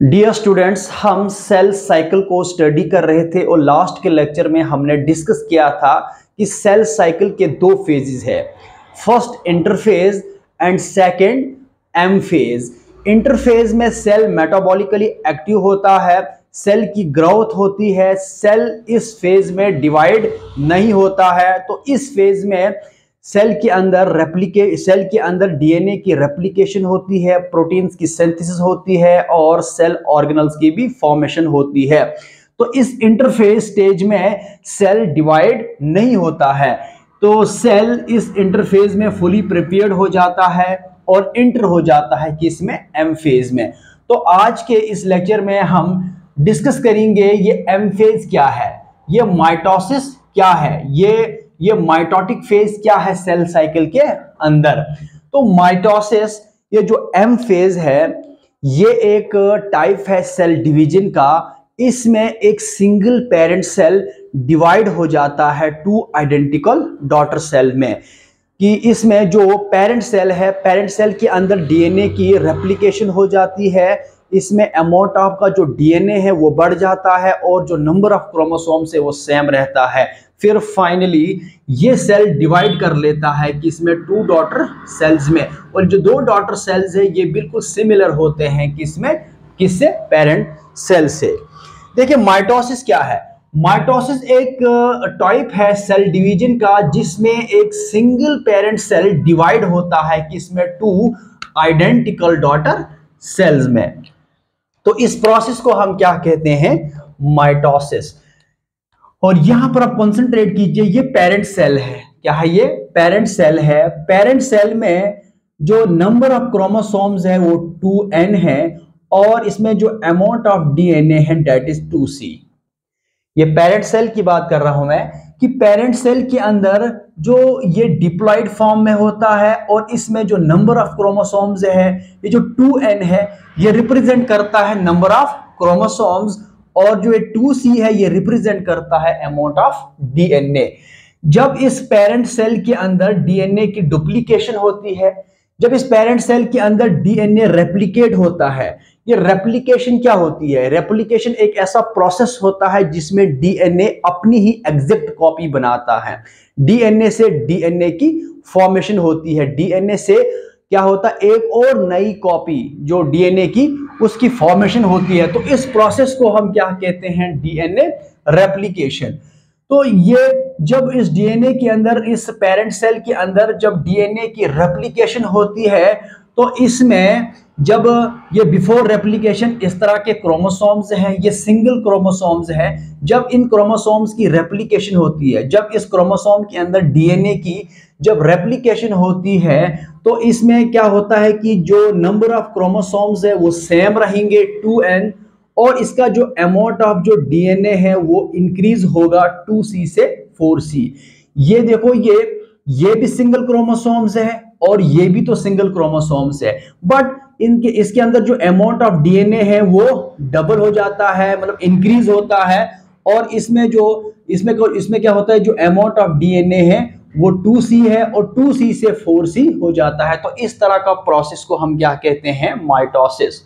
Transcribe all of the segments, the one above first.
Dear students, हम cell cycle को study कर रहे थे और लास्ट के लेक्चर में हमने डिस्कस किया था कि सेल साइकिल के दो फेजेस है। First interphase and second M phase. Interphase में सेल मेटाबॉलिकली एक्टिव होता है, सेल की ग्रोथ होती है, सेल इस फेज में डिवाइड नहीं होता है। तो इस फेज में सेल के अंदर डीएनए की रेप्लिकेशन होती है, प्रोटीन्स की सिंथेसिस होती है और सेल ऑर्गेनल्स की भी फॉर्मेशन होती है। तो इस इंटरफेज स्टेज में सेल डिवाइड नहीं होता है, तो सेल इस इंटरफेज में फुली प्रिपेयर्ड हो जाता है और इंटर हो जाता है कि इसमें एम फेज में। तो आज के इस लेक्चर में हम डिस्कस करेंगे ये एम फेज क्या है, ये माइटोसिस क्या है, ये माइटोटिक फेज क्या है सेल साइकिल के अंदर। तो माइटोसिस, ये जो एम फेज है, ये एक टाइप है सेल डिवीजन का। इसमें एक सिंगल पेरेंट सेल डिवाइड हो जाता है टू आइडेंटिकल डॉटर सेल में। कि इसमें जो पेरेंट सेल है, पेरेंट सेल के अंदर डीएनए की रेप्लिकेशन हो जाती है, इसमें अमाउंट ऑफ का जो डीएनए है वो बढ़ जाता है और जो नंबर ऑफ क्रोमोसोम्स है वो सेम रहता है। फिर फाइनली ये सेल डिवाइड कर लेता है कि इसमें टू डॉटर सेल्स में, और जो दो डॉटर सेल्स है ये बिल्कुल सिमिलर होते हैं किसमें, किससे, पेरेंट सेल से। देखिए माइटोसिस क्या है। माइटोसिस एक टाइप है सेल डिवीजन का जिसमें एक सिंगल पेरेंट सेल डिवाइड होता है किसमें, टू आइडेंटिकल डॉटर सेल्स में। तो इस प्रोसेस को हम क्या कहते हैं, माइटोसिस। और यहां पर आप कंसंट्रेट कीजिए, ये पेरेंट सेल है। क्या है ये, पेरेंट सेल है। पेरेंट सेल में जो नंबर ऑफ क्रोमोसोम्स है वो 2n है और इसमें जो अमाउंट ऑफ डीएनए है दैट इज 2c। ये पेरेंट सेल की बात कर रहा हूं मैं कि पेरेंट सेल के अंदर जो ये डिप्लॉइड फॉर्म में होता है और इसमें जो नंबर ऑफ क्रोमोसोम्स है, ये जो 2n है ये रिप्रेजेंट करता है नंबर ऑफ क्रोमोसोम्स, और जो ये 2c है ये रिप्रेजेंट करता है अमाउंट ऑफ डीएनए। जब इस पेरेंट सेल के अंदर डीएनए की डुप्लीकेशन होती है, जब इस पेरेंट सेल के अंदर डीएनए रेप्लिकेट होता है, ये रेप्लिकेशन क्या होती है, रेप्लिकेशन एक ऐसा प्रोसेस होता है जिसमें डीएनए अपनी ही एग्जैक्ट कॉपी बनाता है। डीएनए से डीएनए की फॉर्मेशन होती है, डीएनए से क्या होता है, एक और नई कॉपी जो डीएनए की उसकी फॉर्मेशन होती है। तो इस प्रोसेस को हम क्या कहते हैं, डीएनए रेप्लिकेशन। तो ये जब इस डीएनए के अंदर, इस पेरेंट सेल के अंदर जब डीएनए की रेप्लिकेशन होती है, तो इसमें जब ये बिफोर रेप्लिकेशन इस तरह के क्रोमोसोम्स हैं, ये सिंगल क्रोमोसोम्स हैं। जब इन क्रोमोसोम्स की रेप्लिकेशन होती है, जब इस क्रोमोसोम के अंदर डीएनए की जब रेप्लिकेशन होती है, तो इसमें क्या होता है कि जो नंबर ऑफ क्रोमोसोम्स है वो सेम रहेंगे 2n, और इसका जो अमाउंट ऑफ जो डीएनए है वो इंक्रीज होगा 2c से 4c। ये देखो, ये भी सिंगल क्रोमोसोम्स है और ये भी तो सिंगल क्रोमोसोम्स है, बट इसके अंदर जो अमाउंट ऑफ डीएनए है वो डबल हो जाता है, मतलब इंक्रीज होता है। और इसमें क्या होता है, जो अमाउंट ऑफ डीएनए है वो 2c है और 2c से 4c हो जाता है। तो इस तरह का प्रोसेस को हम क्या कहते हैं, माइटोसिस।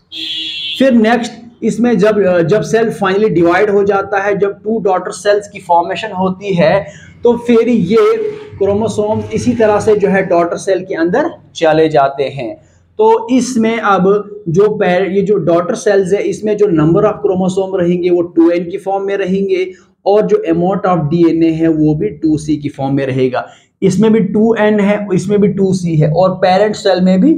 फिर नेक्स्ट, इसमें जब सेल फाइनली डिवाइड हो जाता है, जब टू डॉटर सेल्स की फॉर्मेशन होती है, तो फिर ये क्रोमोसोम इसी तरह से जो है डॉटर सेल के अंदर चले जाते हैं। तो इसमें अब ये जो डॉटर सेल्स है, इसमें जो नंबर ऑफ क्रोमोसोम रहेंगे वो 2n की फॉर्म में रहेंगे और जो अमाउंट ऑफ डीएनए है वो भी 2c की फॉर्म में रहेगा। इसमें भी 2n है, इसमें भी 2c है, और पेरेंट सेल में भी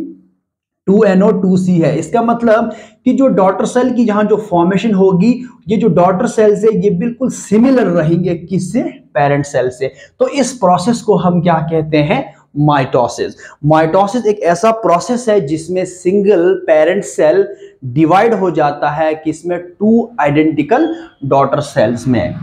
2n और 2c है। इसका मतलब कि जो डॉटर सेल की जहां जो फॉर्मेशन होगी, ये जो डॉटर सेल्स है ये बिल्कुल सिमिलर रहेंगे किससे, पेरेंट सेल से। तो इस प्रोसेस को हम क्या कहते हैं, माइटोसिस। माइटोसिस एक ऐसा प्रोसेस है जिसमें सिंगल पेरेंट सेल डिवाइड हो जाता है किसमें, टू आइडेंटिकल डॉटर सेल्स में।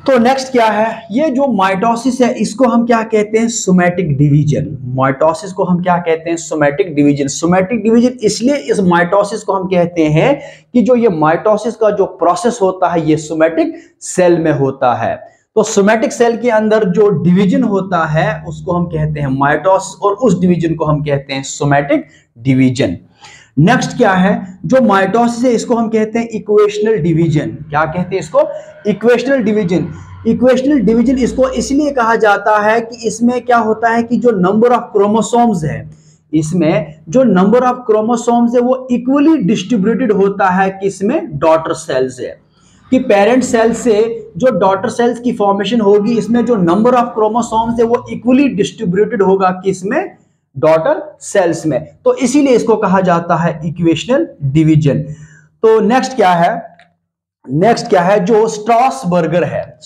तो नेक्स्ट क्या है, ये जो माइटोसिस है इसको हम क्या कहते हैं, सोमैटिक डिवीजन। माइटोसिस को हम क्या कहते हैं, सोमैटिक डिवीजन। सोमैटिक डिवीजन इसलिए इस माइटोसिस को हम कहते हैं कि जो ये माइटोसिस का जो प्रोसेस होता है ये सोमैटिक सेल में होता है। तो सोमैटिक सेल के अंदर जो डिवीजन होता है उसको हम कहते हैं माइटोसिस, और उस डिवीजन को हम कहते हैं सोमैटिक डिवीजन। नेक्स्ट क्या है, जो माइटोसिस है इसको हम कहते हैं इक्वेशनल डिवीजन। क्या कहते हैं इसको? Equational division. इक्वेशनल डिवीजन इसको इसलिए कहा जाता है कि इसमें क्या होता है कि जो नंबर ऑफ क्रोमोसोम्स है, इसमें जो नंबर ऑफ क्रोमोसोम्स है वो इक्वली डिस्ट्रीब्यूटेड होता है। किसमें? डॉटर सेल्स है, कि पेरेंट सेल से जो डॉटर सेल्स की फॉर्मेशन होगी, इसमें जो नंबर ऑफ क्रोमोसोम्स है वो इक्वली डिस्ट्रीब्यूटेड होगा। किसमें? डॉटर सेल्स में। तो इसीलिए इसको कहा जाता है इक्वेशनल डिवीजन। तो नेक्स्ट क्या है? नेक्स्ट क्या है? जो स्ट्रासबर्गर है,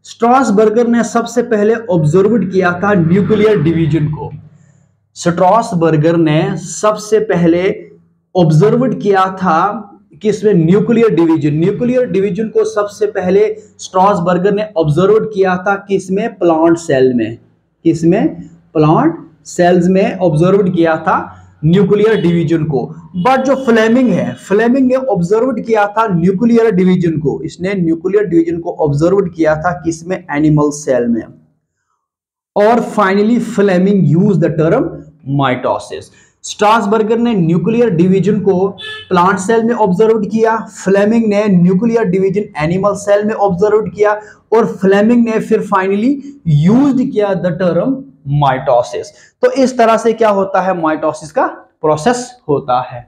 स्ट्रासबर्गर ने सबसे पहले ऑब्जर्व किया था न्यूक्लियर डिवीजन को। स्ट्रासबर्गर ने सबसे पहले ऑब्जर्व किया था कि इसमें न्यूक्लियर डिवीजन को सबसे पहले स्ट्रासबर्गर ने ऑब्जर्व किया था कि इसमें प्लांट सेल में, किसमें? प्लांट सेल्स में ऑब्जर्व किया था न्यूक्लियर डिवीजन को। बट जो फ्लेमिंग है, फ्लेमिंग ने ऑब्जर्व किया था न्यूक्लियर डिवीजन को, इसने न्यूक्लियर डिवीजन को ऑब्जर्व किया था किसमें? एनिमल सेल में। और finally Fleming use the term mitosis. Strasburger ने न्यूक्लियर डिवीजन को प्लांट सेल में ऑब्जर्व किया, फ्लेमिंग ने न्यूक्लियर डिवीजन एनिमल सेल में ऑब्जर्व किया, और फ्लेमिंग ने फिर फाइनली यूज्ड किया द टर्म माइटोसिस। तो इस तरह से क्या होता है? माइटोसिस का प्रोसेस होता है।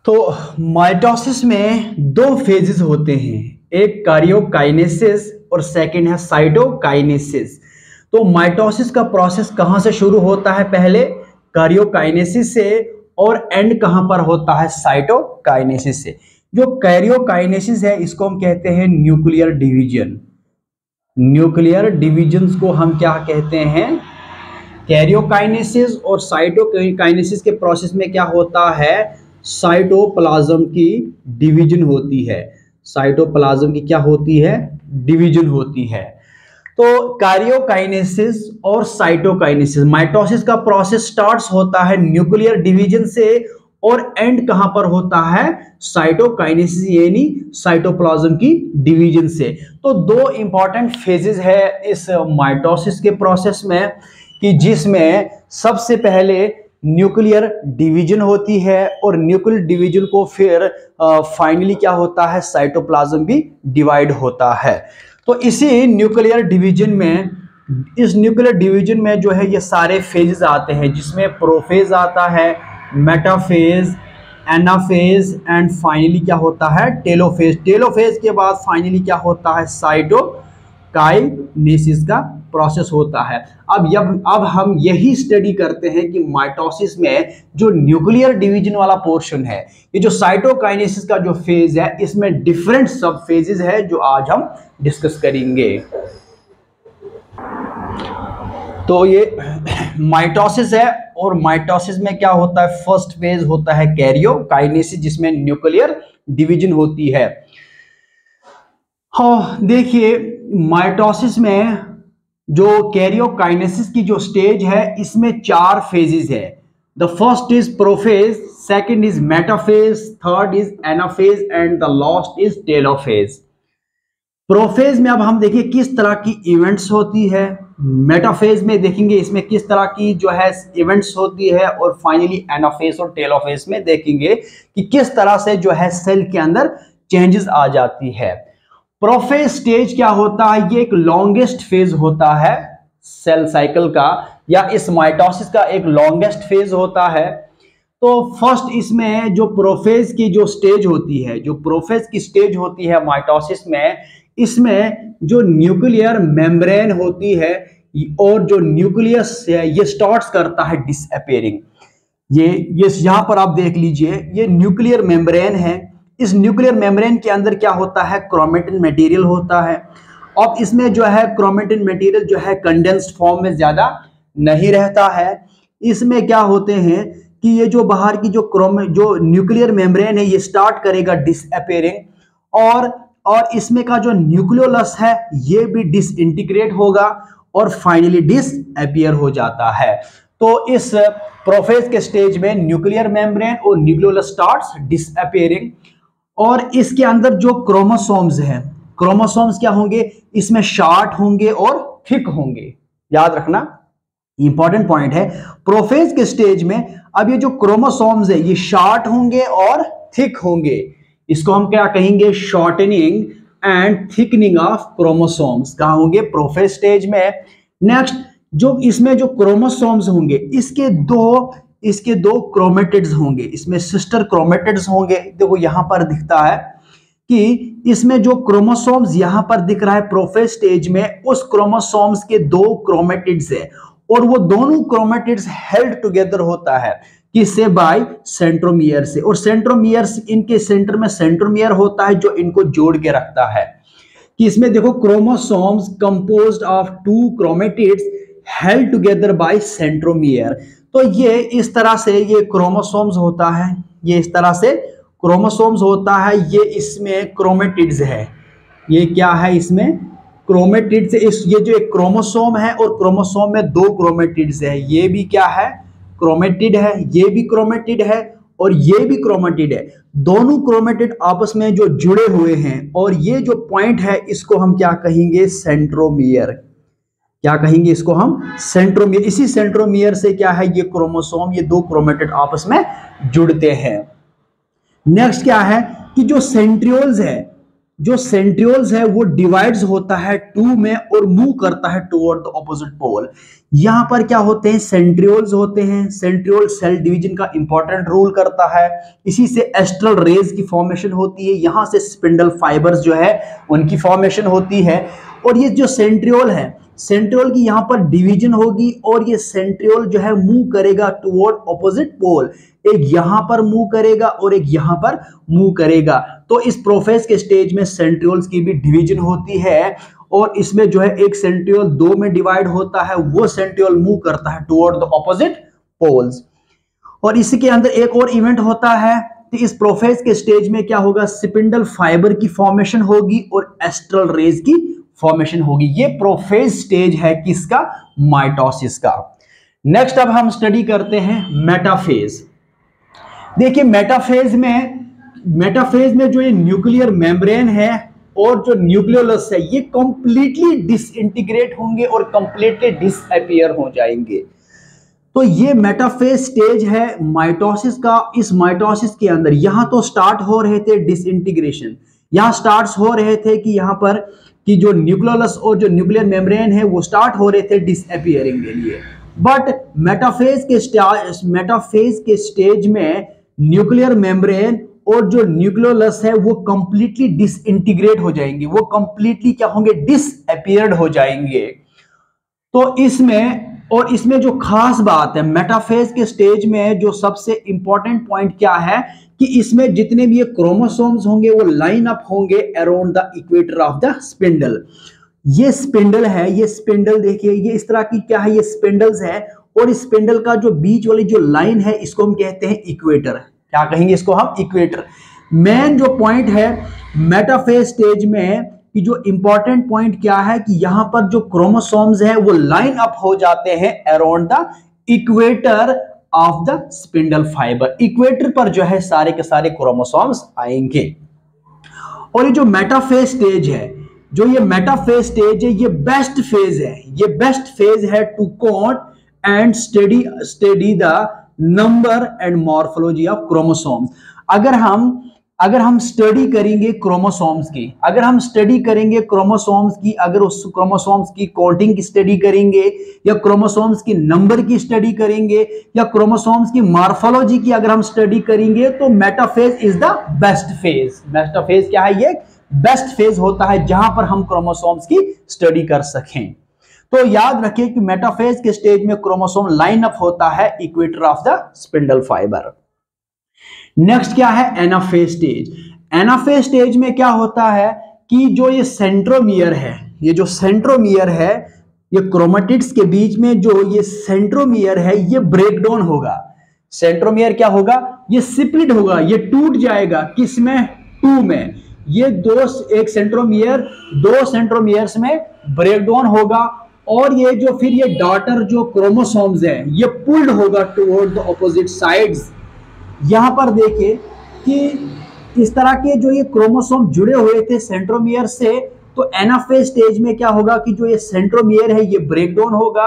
तो माइटोसिस में दो फेजेस होते हैं, एक कार्योकाइनेसिस और सेकंड है साइटोकाइनेसिस। तो माइटोसिस का प्रोसेस कहां से शुरू होता है? पहले कार्योकाइनेसिस से, और एंड कहां पर होता है? साइटोकाइनेसिस से। जो कार्योकाइनेसिस है इसको हम कहते हैं न्यूक्लियर डिवीजन। न्यूक्लियर डिवीजन को हम क्या कहते हैं? कैरियोकाइनेसिस। और साइटोकाइनेसिस के प्रोसेस में क्या होता है? साइटोप्लाज्म की डिवीजन होती है। साइटोप्लाज्म की क्या होती है? डिवीजन होती है। तो कार्योकाइनेसिस और साइटोकाइनेसिस, माइटोसिस का प्रोसेस स्टार्ट्स होता है न्यूक्लियर डिवीजन से, और एंड कहां पर होता है? साइटोकाइनेसिस यानी साइटोप्लाज्म की डिवीजन से। तो दो इंपॉर्टेंट फेजेस है इस माइटोसिस के प्रोसेस में, कि जिसमें सबसे पहले न्यूक्लियर डिवीजन होती है, और न्यूक्लियर डिवीजन को फिर फाइनली क्या होता है? साइटोप्लाज्म भी डिवाइड होता है। तो इसी न्यूक्लियर डिवीजन में, इस न्यूक्लियर डिवीजन में जो है ये सारे फेजेस आते हैं, जिसमें प्रोफेज आता है, मेटाफेज, एनाफेज, एंड फाइनली क्या होता है? टेलोफेज। टेलोफेज के बाद फाइनली क्या होता है? साइटोकाइनेसिस का प्रोसेस होता है। अब हम यही स्टडी करते हैं कि माइटोसिस में जो न्यूक्लियर डिवीजन वाला पोर्शन है, ये जो साइटोकाइनेसिस का जो फेज है, इसमें डिफरेंट सब फेजेस है जो आज हम डिस्कस करेंगे। तो ये माइटोसिस है, और माइटोसिस में क्या होता है? फर्स्ट फेज होता है कैरियोकाइनेसिस, जिसमें न्यूक्लियर डिवीजन होती है। हाँ, देखिए माइटोसिस में जो कैरियोकाइनेसिस की जो स्टेज है, इसमें 4 फेजेस है। The first is prophase, second is metaphase, third is anaphase, and the last is telophase. Prophase में अब हम देखिए किस तरह की इवेंट्स होती है, मेटाफेज में देखेंगे इसमें किस तरह की जो है इवेंट्स होती है, और फाइनली एनाफेज और टेलोफेज में देखेंगे कि किस तरह से जो है सेल के अंदर चेंजेस आ जाती है। प्रोफेज स्टेज क्या होता है? ये एक लॉन्गेस्ट फेज होता है सेल साइकिल का, या इस माइटोसिस का एक लॉन्गेस्ट फेज होता है। तो फर्स्ट इसमें जो प्रोफेज की जो स्टेज होती है, जो प्रोफेज की स्टेज होती है माइटोसिस में, इसमें जो न्यूक्लियर मेम्ब्रेन होती है, और जो न्यूक्लियस है ये स्टार्ट्स करता है डिसअपियरिंग। ये यहां पर आप देख लीजिए, ये न्यूक्लियर मेम्ब्रेन है। इस न्यूक्लियर मेम्ब्रेन के अंदर क्या होता है? क्रोमेटिन मटेरियल होता है। अब इसमें जो है क्रोमेटिन मटेरियल जो है कंडेंस्ड फॉर्म में ज्यादा नहीं रहता है। इसमें क्या होते हैं कि ये जो बाहर की जो न्यूक्लियर मेम्ब्रेन है, ये स्टार्ट करेगा डिसअपियरिंग, और इसमें का जो न्यूक्लियोलस है ये भी डिसइंटीग्रेट होगा, और फाइनली डिसअपियर हो जाता है। तो इस प्रोफेज के स्टेज में न्यूक्लियर मेम्ब्रेन और न्यूक्लियोलस स्टार्ट्स डिसअपियरिंग, और इसके अंदर जो क्रोमोसोम्स हैं, क्रोमोसोम्स क्या होंगे? इसमें शॉर्ट होंगे और थिक होंगे, याद रखना। इंपॉर्टेंट पॉइंट है, प्रोफेज के स्टेज में अब ये जो क्रोमोसोम्स है ये शॉर्ट होंगे और थिक होंगे। इसको हम क्या कहेंगे, shortening and thickening of chromosomes कहाँ होंगे, प्रोफेज स्टेज में। नेक्स्ट, जो इसमें जो क्रोमोसोम्स होंगे इसके दो क्रोमेटिड्स होंगे, इसमें सिस्टर क्रोमेटिड्स होंगे। देखो यहां पर दिखता है कि इसमें जो क्रोमोसोम्स यहां पर दिख रहा है प्रोफेज स्टेज में, उस क्रोमोसोम्स के दो क्रोमेटिड्स है और वो दोनों क्रोमेटिड्स हेल्ड टुगेदर होता है किससे, बाय सेंट्रोमियर से। और सेंट्रोमियर्स, इनके सेंटर में सेंट्रोमियर होता है जो इनको जोड़ के रखता है। कि इसमें देखो chromosomes composed of two chromatids held together by centromere. तो ये इस तरह से ये क्रोमोसोम्स होता है, ये इस तरह से क्रोमोसोम्स होता है, ये इसमें क्रोमेटिड्स है, ये क्या है इसमें क्रोमेटिड्स। इस ये जो एक क्रोमोसोम है और क्रोमोसोम में दो क्रोमेटिड्स है, ये भी क्या है क्रोमेटिड है, ये भी क्रोमेटिड है और ये भी क्रोमेटिड है। दोनों क्रोमेटिड आपस में जो जुड़े हुए हैं और ये जो पॉइंट है इसको हम क्या कहेंगे, सेंट्रोमियर। क्या कहेंगे इसको हम, सेंट्रोमियर। इसी सेंट्रोमियर से क्या है ये क्रोमोसोम, ये दो क्रोमेटिड आपस में जुड़ते हैं। नेक्स्ट क्या है कि जो सेंट्रियोल्स है वो डिवाइड्स होता है टू में और मूव करता है टुवर्ड द ऑपोजिट पोल। यहां पर क्या होते हैं, सेंट्रियोल्स होते हैं। सेंट्रियोल सेल डिवीजन का इंपॉर्टेंट रोल करता है, इसी से एस्ट्रल रेज की फॉर्मेशन होती है, यहां से स्पिंडल फाइबर्स जो है उनकी फॉर्मेशन होती है। और ये जो सेंट्रियोल है, सेंट्रियोल की यहां पर डिवीजन होगी और ये सेंट्रियोल जो है मूव करेगा टुवर्ड ऑपोजिट पोल, एक यहां पर मूव करेगा और एक यहां पर मूव करेगा। तो इस प्रोफेज के स्टेज में सेंट्रियोल्स की भी डिवीजन होती है और इसमें जो है एक सेंट्रियोल दो में डिवाइड होता है, वो सेंट्रियोल मूव करता है टुवर्ड द ऑपोजिट पोल्स। और इसी के अंदर एक और इवेंट होता है कि इस प्रोफेज के स्टेज में क्या होगा, स्पिंडल फाइबर की फॉर्मेशन होगी और एस्ट्रल रेज की फॉर्मेशन होगी। ये प्रोफेज स्टेज है किसका, माइटोसिस का। नेक्स्ट अब हम स्टडी करते हैं मेटाफेज। देखिए मेटाफेज में जो ये न्यूक्लियर मेम्ब्रेन है और जो न्यूक्लियोलस है ये कंप्लीटली डिसइंटीग्रेट होंगे और कंप्लीटली डिसअपीयर हो जाएंगे। तो ये मेटाफेज स्टेज है माइटोसिस का। इस माइटोसिस के अंदर यहां तो स्टार्ट हो रहे थे डिसइंटीग्रेशन, यहां स्टार्ट हो रहे थे कि यहां पर कि जो न्यूक्लियोलस और जो न्यूक्लियर मेम्ब्रेन है वो स्टार्ट हो रहे थे डिसअपीयरिंग के लिए। बट मेटाफेज के स्टेज में न्यूक्लियर मेम्ब्रेन और जो न्यूक्लियोलस है वो कंप्लीटली डिसइंटीग्रेट हो जाएंगे, वो कंप्लीटली क्या होंगे, डिसअपीयर्ड हो जाएंगे। तो इसमें जो खास बात है मेटाफेज के स्टेज में, जो सबसे इंपॉर्टेंट पॉइंट क्या है कि इसमें जितने भी ये क्रोमोसोम्स होंगे वो लाइन अप होंगे around the equator of the spindle. ये स्पिंडल है, ये स्पिंडल देखिए ये इस तरह की क्या है, ये स्पिंडल्स है और इस स्पिंडल का जो बीच वाली जो लाइन है इसको हम कहते हैं इक्वेटर। क्या कहेंगे इसको हम, इक्वेटर। मेन जो पॉइंट है मेटाफेज स्टेज में कि जो इंपॉर्टेंट पॉइंट क्या है कि यहां पर जो क्रोमोसोम्स है वो लाइन अप हो जाते हैं around the equator of the spindle fibre. Equator पर जो है सारे के सारे क्रोमोसोम्स आएंगे। और ये जो मेटाफेज स्टेज है, ये बेस्ट फेज है to count and study the number and morphology of chromosomes. अगर हम स्टडी करेंगे क्रोमोसोम्स की, अगर उस क्रोमोसोम्स की काउंटिंग की स्टडी करेंगे या क्रोमोसोम्स की नंबर की स्टडी करेंगे या क्रोमोसोम्स की मॉर्फोलॉजी की अगर हम स्टडी करेंगे तो metaphase is the best phase. Metaphase क्या है, ये बेस्ट फेज होता है जहां पर हम क्रोमोसोम्स की स्टडी कर सकें। तो याद रखिए कि मेटाफेज के स्टेज में क्रोमोसोम लाइन अप होता है equator of the spindle fibre. Next क्या है, एनाफेज स्टेज। एनाफेज स्टेज में क्या होता है कि जो ये सेंट्रोमियर है, ये क्रोमेटिड्स के बीच में जो ये सेंट्रोमियर है ये ब्रेकडाउन होगा। सेंट्रोमियर क्या होगा, ये स्प्लिट होगा, ये टूट जाएगा, किसमें, टू में। ये दो सेंट्रोमियर्स में ब्रेकडाउन होगा और ये जो फिर ये डॉटर जो क्रोमोसोम्स है ये पुल्ड होगा टुवर्ड द ऑपोजिट साइड्स। यहां पर देखिए कि इस तरह के जो ये क्रोमोसोम जुड़े हुए थे सेंट्रोमियर से, तो एनाफेज स्टेज में क्या होगा कि जो ये सेंट्रोमियर है ये ब्रेकडाउन होगा,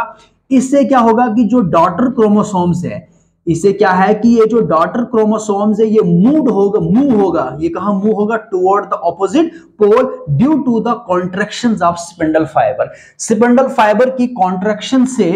इससे क्या होगा कि जो डॉटर क्रोमोसोम्स है, इससे क्या है कि ये जो डॉटर क्रोमोसोम्स है ये मूव होगा, ये कहां मूव होगा, toward the opposite pole due to the contractions of spindle fiber. Spindle fiber की कॉन्ट्रैक्शन से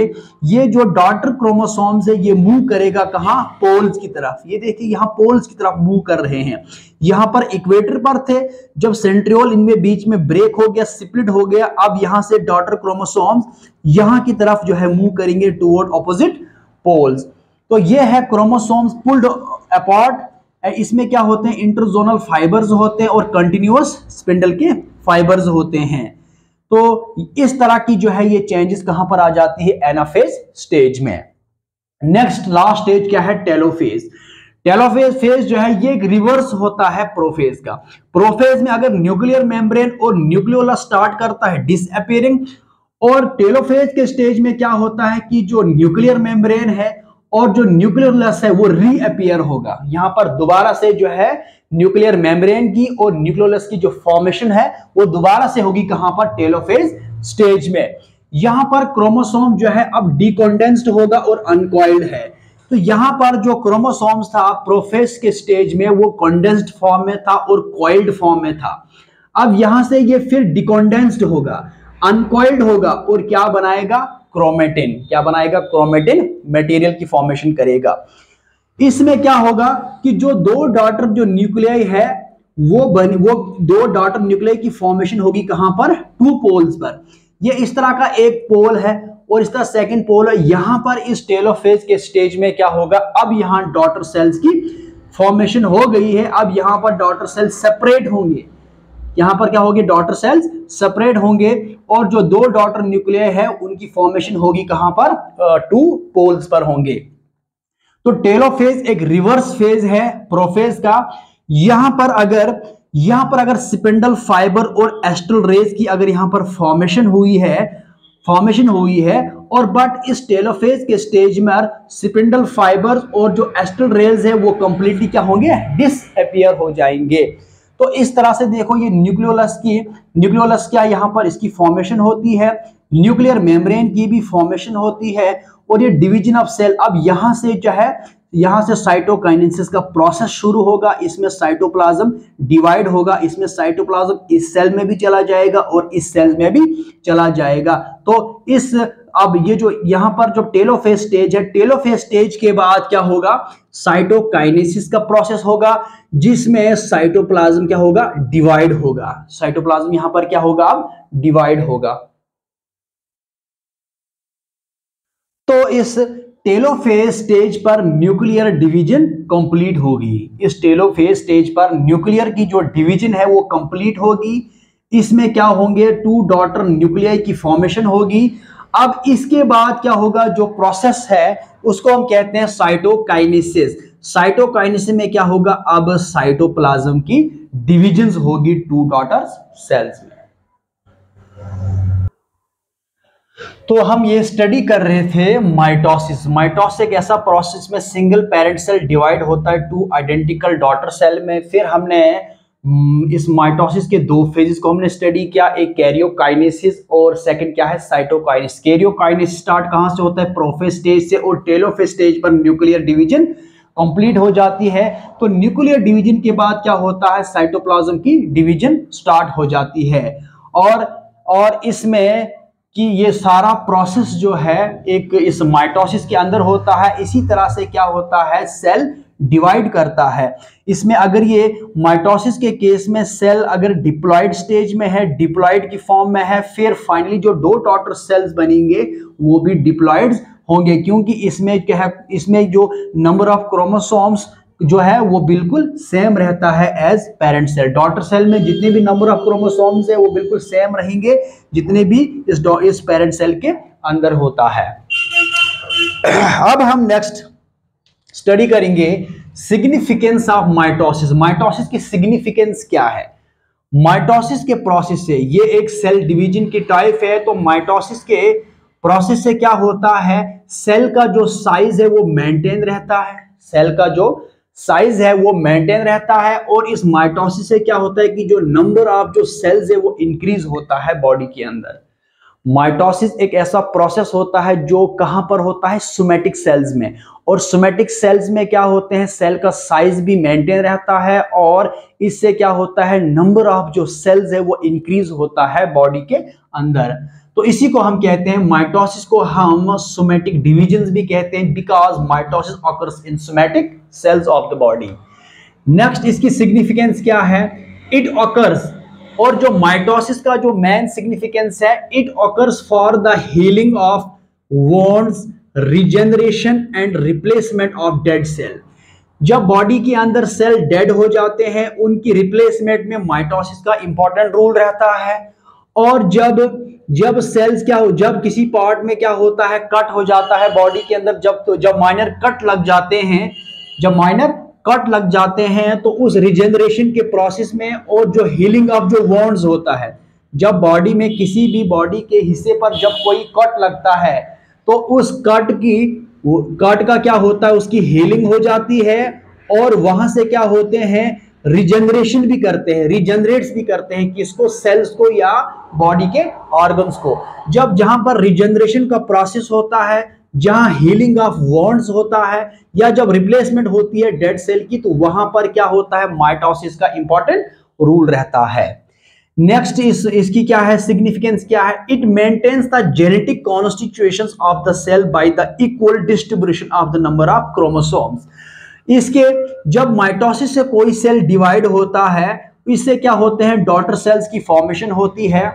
ये जो डॉटर क्रोमोसोम्स है ये मूव करेगा कहां, पोल्स की तरफ। ये देखिए यहां पोल्स की तरफ मूव कर रहे हैं। यहां पर इक्वेटर पर थे, जब सेंट्रियोल इनमें बीच में ब्रेक हो गया, स्प्लिट हो गया, अब यहां से डॉटर क्रोमोसोम्स यहां की तरफ जो है मूव करेंगे टुवर्ड ऑपोजिट पोल्स। तो ये है क्रोमोसोम्स पुल्ड अपार्ट। इसमें क्या होते हैं, इंटरजोनल फाइबर्स होते हैं और कंटिन्यूअस स्पिंडल के फाइबर्स होते हैं। तो इस तरह की जो है ये चेंजेस कहां पर आ जाती है, एनाफेज स्टेज में। नेक्स्ट लास्ट स्टेज क्या है, टेलोफेज। टेलोफेज फेज जो है ये एक रिवर्स होता है प्रोफेज का। प्रोफेज में अगर न्यूक्लियर मेम्ब्रेन और न्यूक्लियोलस स्टार्ट करता है डिसअपियरिंग, और टेलोफेज के स्टेज में क्या होता है कि जो न्यूक्लियर मेम्ब्रेन है और जो न्यूक्लियोलस है वो रीअपियर होगा। यहां पर दोबारा से जो है न्यूक्लियर मेम्ब्रेन की और न्यूक्लियोलस की जो फॉर्मेशन है वो दोबारा से होगी कहां पर, टेलोफेज स्टेज में। यहां पर क्रोमोसोम जो है अब डिकॉन्डेंस्ड होगा और अनकॉइल्ड है। तो यहां पर जो क्रोमोसोम्स था प्रोफेज के स्टेज में वो कॉन्डेंस्ड फॉर्म में था और कॉइल्ड फॉर्म में था। अब यहां से ये फिर डिकॉन्डेंस्ड होगा, अनकॉइल्ड होगा और क्या बनाएगा, क्रोमेटिन। क्या बनाएगा, क्रोमेटिन मटेरियल की फॉर्मेशन करेगा। इसमें क्या होगा कि जो दो डॉटर जो न्यूक्लियाई है वो दो डॉटर न्यूक्लियाई की फॉर्मेशन होगी कहां पर, टू पोल्स पर। ये इस तरह का एक पोल है और इस तरह सेकंड पोल है। यहां पर इस टेलोफेज के स्टेज में क्या होगा, अब यहां डॉटर सेल्स की फॉर्मेशन हो गई है। अब यहां पर डॉटर सेल्स सेपरेट होंगे, यहां पर क्या होगी, डॉटर सेल्स सेपरेट होंगे और जो दो डॉटर न्यूक्लियाई है उनकी फॉर्मेशन होगी कहां पर, टू पोल्स पर होंगे। तो टेलोफेज एक रिवर्स फेज है प्रोफेज का। यहां पर अगर स्पिंडल फाइबर और एस्ट्रल रेज की अगर यहां पर फॉर्मेशन हुई है और बट इस टेलोफेज के स्टेज में स्पिंडल फाइबर्स और जो एस्ट्रल रेज है वो कंप्लीटली क्या होंगे, डिसअपियर हो जाएंगे। तो इस तरह से देखो ये न्यूक्लियोलस क्या यहां पर इसकी फॉर्मेशन होती है, न्यूक्लियर मेम्ब्रेन की भी फॉर्मेशन होती है और ये डिवीजन ऑफ सेल। अब यहां से जो है यहां से साइटोकाइनेसिस का प्रोसेस शुरू होगा। इसमें साइटोप्लाज्म डिवाइड होगा, इसमें साइटोप्लाज्म इस सेल में भी चला जाएगा और इस सेल में भी चला जाएगा। तो इस अब ये जो यहां पर जो टेलोफेज स्टेज है, टेलोफेज स्टेज के बाद क्या होगा, साइटोकाइनेसिस का प्रोसेस होगा जिसमें साइटोप्लाज्म क्या होगा, डिवाइड होगा। साइटोप्लाज्म यहां पर क्या होगा, अब डिवाइड होगा। तो इस टेलोफेज स्टेज पर न्यूक्लियर डिवीजन कंप्लीट होगी। इस टेलोफेज स्टेज पर न्यूक्लियर की जो डिवीजन है वो कंप्लीट होगी। इसमें क्या होंगे, टू डॉटर न्यूक्लियाई की फॉर्मेशन होगी। अब इसके बाद क्या होगा, जो प्रोसेस है उसको हम कहते हैं साइटोकाइनेसिस। साइटोकाइनेसिस में क्या होगा, अब साइटोप्लाज्म की डिविजन होगी टू डॉटर सेल्स में। तो हम ये स्टडी कर रहे थे माइटोसिस। माइटोसिस एक ऐसा प्रोसेस में सिंगल पेरेंट सेल डिवाइड होता है टू आइडेंटिकल डॉटर सेल में। फिर हमने इस माइटोसिस के दो फेजेस को हमने स्टडी किया, एक कैरियोकाइनेसिस और सेकंड क्या है, साइटोकाइनेसिस। कैरियोकाइनेसिस स्टार्ट कहां से होता है, प्रोफेज स्टेज से, और टेलोफेज स्टेज पर न्यूक्लियर डिवीजन कंप्लीट हो जाती है। तो न्यूक्लियर डिवीजन के बाद क्या होता है, साइटोप्लाज्म की डिवीजन स्टार्ट हो जाती है। और इसमें कि ये सारा प्रोसेस जो है एक इस माइटोसिस के अंदर होता है। इसी तरह से क्या होता है, सेल डिवाइड करता है। इसमें अगर ये माइटोसिस के केस में सेल अगर डिप्लॉइड स्टेज में है, डिप्लॉइड की फॉर्म में है, फिर फाइनली जो दो डॉटर सेल्स बनेंगे वो भी डिप्लॉइड होंगे, क्योंकि इसमें क्या है, इसमें जो नंबर ऑफ क्रोमोसोम्स जो है वो बिल्कुल सेम रहता है as parent cell. Daughter cell में जितने भी नंबर ऑफ क्रोमोसोम्स है वो बिल्कुल सेम रहेंगे जितने भी इस पेरेंट सेल के अंदर होता है। अब हम नेक्स्ट स्टडी करेंगे सिग्निफिकेंस ऑफ माइटोसिस। माइटोसिस की सिग्निफिकेंस क्या है। माइटोसिस के प्रोसेस से, ये एक सेल डिवीजन की टाइप है, तो माइटोसिस के प्रोसेस से क्या होता है, सेल का जो साइज है वो मेंटेन रहता है। सेल का जो साइज है वो मेंटेन रहता है और इस माइटोसिस से क्या होता है कि जो नंबर ऑफ जो सेल्स है वो इंक्रीज होता है बॉडी के अंदर। माइटोसिस एक ऐसा प्रोसेस होता है जो कहां पर होता है, सोमैटिक सेल्स में। और सोमैटिक सेल्स में क्या होते हैं, सेल का साइज भी मेंटेन रहता है और इससे क्या होता है, नंबर ऑफ जो सेल्स है वो इंक्रीज होता है बॉडी के अंदर। तो इसी को हम कहते हैं, माइटोसिस को हम सोमैटिक डिविजन्स भी कहते हैं, because mitosis occurs in somatic cells of the body. Next इसकी सिग्निफिकेंस क्या है, इट ऑकर्स, और जो माइटोसिस का जो मेन सिग्निफिकेंस है, it occurs for the healing of wounds, regeneration and replacement of dead cell. जब बॉडी के अंदर सेल डेड हो जाते हैं, उनकी रिप्लेसमेंट में माइटोसिस का इंपॉर्टेंट रोल रहता है। और जब सेल्स क्या हो, जब किसी पार्ट में क्या होता है, कट हो जाता है बॉडी के अंदर, जब माइनर कट लग जाते हैं, जब माइनर कट लग जाते हैं तो उस रिजेनरेशन के प्रोसेस में और जो हीलिंग ऑफ जो वॉन्ड्स होता है, जब बॉडी में किसी भी बॉडी के हिस्से पर जब कोई कट लगता है तो उस कट का क्या होता है, उसकी हीलिंग हो जाती है और वहां से क्या होते हैं, रिजेनरेशन भी करते हैं, रिजेनरेट्स भी करते हैं किसको, सेल्स को या बॉडी के ऑर्गन्स को। जब जहां पर रिजेनरेशन का प्रोसेस होता है, जहां हीलिंग ऑफ वॉन्ड्स होता है या जब रिप्लेसमेंट होती है डेड सेल की, तो वहां पर क्या होता है, माइटोसिस का इंपॉर्टेंट रूल रहता है। नेक्स्ट इसकी क्या है, सिग्निफिकेंस क्या है, it maintains the genetic constitutions of the cell by the equal distribution of the number of chromosomes. इसके जब माइटोसिस से कोई सेल डिवाइड होता है, इससे क्या होते हैं, डॉटर सेल्स की फॉर्मेशन होती है।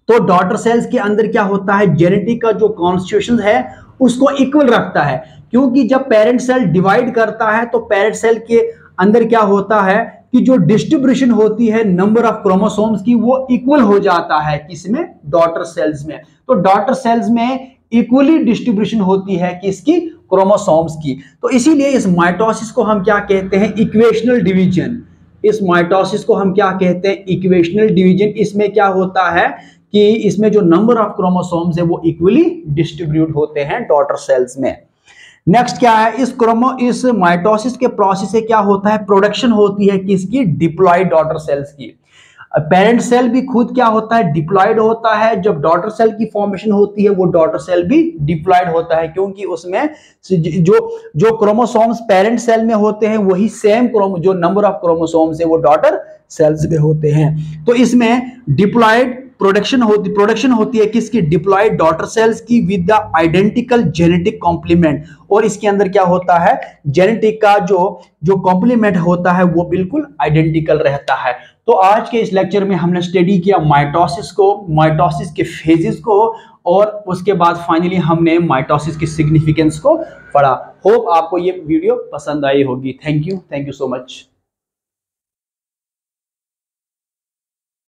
तो डॉटर सेल्स के अंदर क्या होता है, जेनेटिक का जो कॉन्स्टिट्यूशन है उसको इक्वल रखता है, क्योंकि जब पेरेंट सेल डिवाइड करता है तो पेरेंट सेल के अंदर क्या होता है कि जो डिस्ट्रीब्यूशन होती है नंबर ऑफ क्रोमोसोम्स की, वो इक्वल हो जाता है किसमें, डॉटर सेल्स में। तो डॉटर सेल्स में इक्वली डिस्ट्रीब्यूशन होती है किसकी, क्रोमोसोम्स की। तो इसीलिए इस माइटोसिस को हम क्या कहते हैं, इक्वेशनल डिवीजन। इस माइटोसिस को हम क्या कहते हैं, इक्वेशनल डिवीजन। इसमें क्या होता है कि इसमें जो नंबर ऑफ क्रोमोसोम्स है वो इक्वली डिस्ट्रीब्यूट होते हैं डॉटर सेल्स में। नेक्स्ट क्या है, इस माइटोसिस के प्रोसेस से क्या होता है, प्रोडक्शन होती है किसकी, डिप्लॉयड डॉटर सेल्स की। पेरेंट सेल भी खुद क्या होता है, डिप्लॉयड होता है। जब डॉटर सेल की फॉर्मेशन होती है वो डॉटर सेल भी डिप्लॉयड होता है, क्योंकि उसमें जो क्रोमोसोम्स पेरेंट सेल में होते हैं वही सेम जो नंबर ऑफ क्रोमोसोम्स है वो डॉटर सेल्स में होते हैं। तो इसमें डिप्लॉयड प्रोडक्शन होती है किसकी, डिप्लॉयड डॉटर सेल्स की with the identical genetic complement. और इसके अंदर क्या होता है, जेनेटिक का जो कॉम्प्लीमेंट होता है वो बिल्कुल आइडेंटिकल रहता है। तो आज के इस लेक्चर में हमने स्टडी किया माइटोसिस को, माइटोसिस के फेजेस को, और उसके बाद फाइनली हमने माइटोसिस की सिग्निफिकेंस को पढ़ा। होप आपको ये वीडियो पसंद आई होगी। Thank you so much.